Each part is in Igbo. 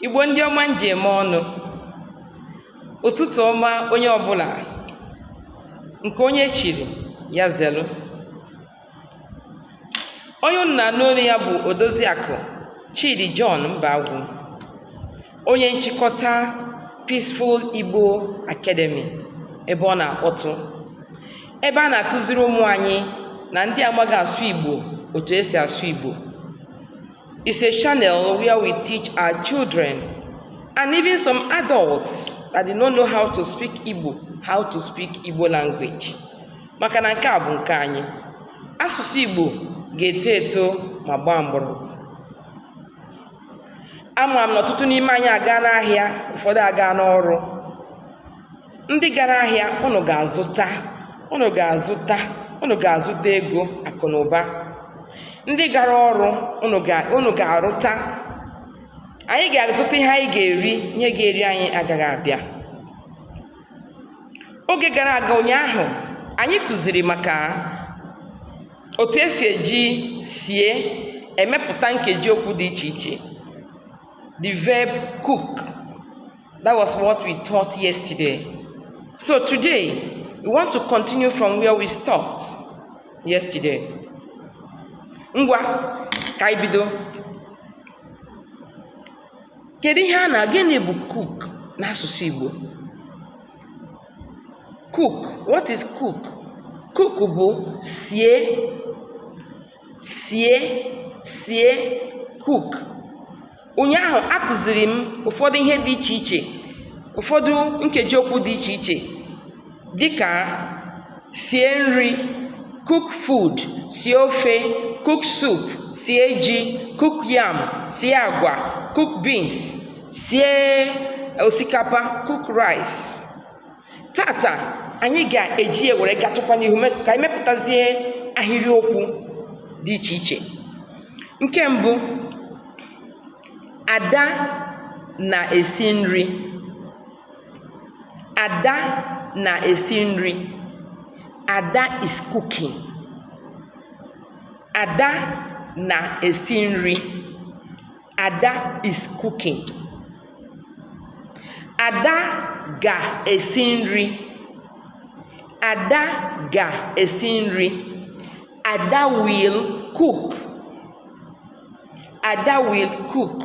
Igbo ndị ọma njem ọnụ, ụtụtụ ọma onye ọbụla, nke onye chiri ya zelu. Onye unu na-anụ olu ya bụ Odoziakụ Chidi John Mbagwu, onye nchịkọta Peaceful Igbo Academy, ebe ọ na-akpọtụ, ebe a na-akụziri ụmụ anyị na ndị amaghị asụ Igbo otu esi asụ Igbo. It's a channel where we teach our children and even some adults that do not know how to speak Igbo language. Maka na nke a bụ nke anyị. Asụsụ Igbo ga-eto eto ma gbaa mgbọrọgwụ. Ama m na ọtụtụ n'ime anyị aga n'ahịa, ụfọdụ aga n'ọrụ. Ndị gara ahịa, unu ga-azụta ego akụ na ụba. Ndị gara ọrụ, unu ga-arụta. Anyị ga-azụta ihe anyị ga-eri, ihe ga-eri anyị agaghị abịa. Oge gara aga ụnyaahụ, anyị kụziri maka otu esi emepụta nkeji okwu dị iche iche. The verb cook. That was what we taught yesterday. So today, we want to continue from where we stopped yesterday. Ngwa, ka anyị bido. Kedu ihe a na-gịnị bụ cook n'asụsụ Igbo? Cook, what is cook? Cook bụ sie, cook. Ụnyaahụ akụziri m ụfọdụ ihe dị iche iche, ụfọdụ nkeji okwu dị iche iche, dịka sie nri, cook food, sie ofe, cook soup, sie ji, cook yam, sie agwa, cook beans, sie osikapa, cook rice. Tata anyị ga-eji were gatụkwa n'ihu ka anyị mepụtazie ahịrịokwu dị iche iche. Nke mbụ, Ada na-esi nri. Ada na-esi nri. Ada is cooking. Ada na-esi nri. Ada is cooking. Ada ga-esi nri. Ada ga-esi nri. Ada will cook. Ada will cook.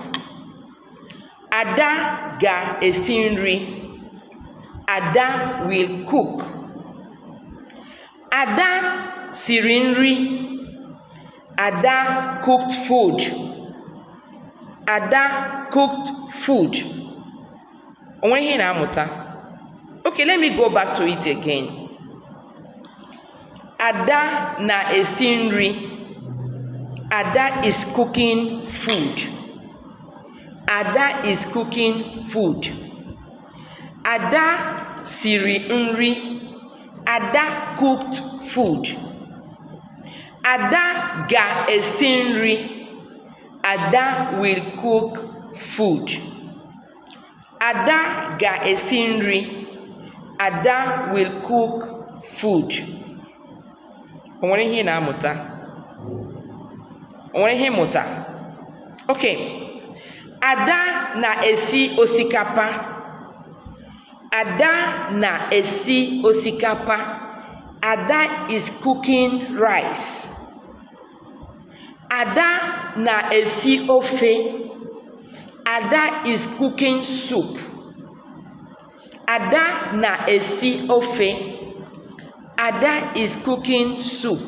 Ada ga-esi nri. Ada will cook. Ada siri nri. Ada cooked food. Ada cooked food. Onwe ihe na-amụta. Okay, let me go back to it again. Ada na-esi nri. Ada is cooking food. Ada is cooking food. Ada siri nri. Ada cooked food. Ada ga-esi nri. Ada will cook food. Ada ga-esi nri. Ada will cook food. O nwere ihe na-amụta? O nwere ihe mmụta? Okay. Ada na-esi osikapa. Ada na-esi osikapa. Ada is cooking rice. Ada na-esi ofe. Ada is cooking soup. Ada na-esi ofe. Ada is cooking soup.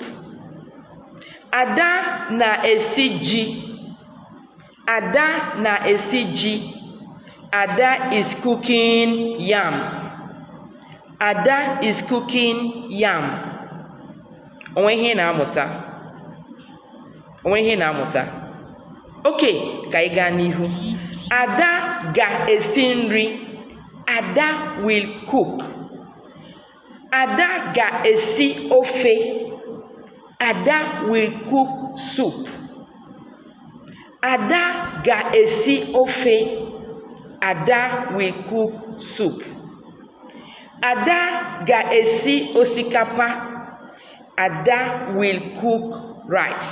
Ada na-esi ji. Ada na-esi ji. Ada is cooking yam. Ada is cooking yam. Onwe ihe na-amụta? Onwe ihe na-amụta? Okay, ka anyị gaa n'ihu. Ada ga-esi nri. Ada will cook. Ada ga-esi ofe. Ada will cook soup. Ada ga-esi ofe. Ada will cook soup. Ada ga-esi osikapa. Ada will cook rice.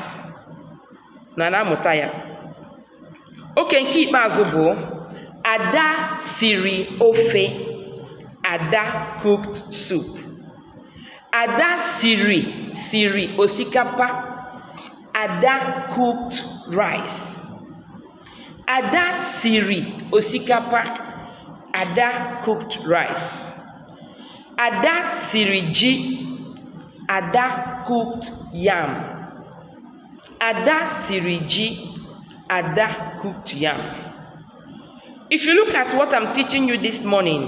Na na-amụta ya. Oke nke ikpeazụ bụ Ada siri ofe. Ada cooked soup. Ada siri osikapa. Ada cooked rice. Ada siri osikapa. Ada cooked rice. Ada siri ji. Ada cooked yam. Ada siri ji. Ada cooked yam. If you look at what I'm teaching you this morning,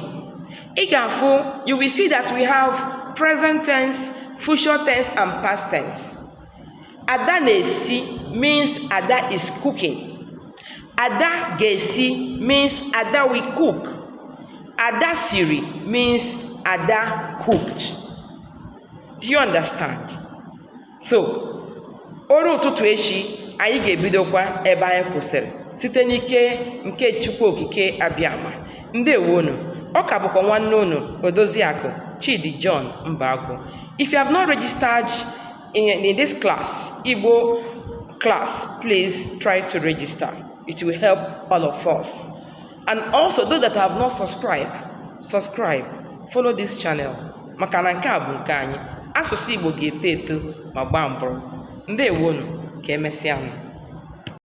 you will see that we have present tense, future tense, and past tense. Ada na-esi means Ada is cooking. Ada ga-esi means Ada will cook. Ada siri means Ada cooked. Do you understand? So, ọrụ ụtụtụ echi anyị ga-ebidokwa ebe anyị kwụsịrị site n'ike nke Chukwu Okike Abịama. Ndewonu. Ọ ka bụkwa nwanne unu Odoziakụ Chidi John Mbagwu. If you have not registered in this class, Igbo class, please try to register. It will help all of us. And also those that have not subscribe, follow this channel. Maka na nke a bụ nke anyị. Asụsụ Igbo ga-eto eto ma gbaa mbọ. Ndewonu, ka emesịa.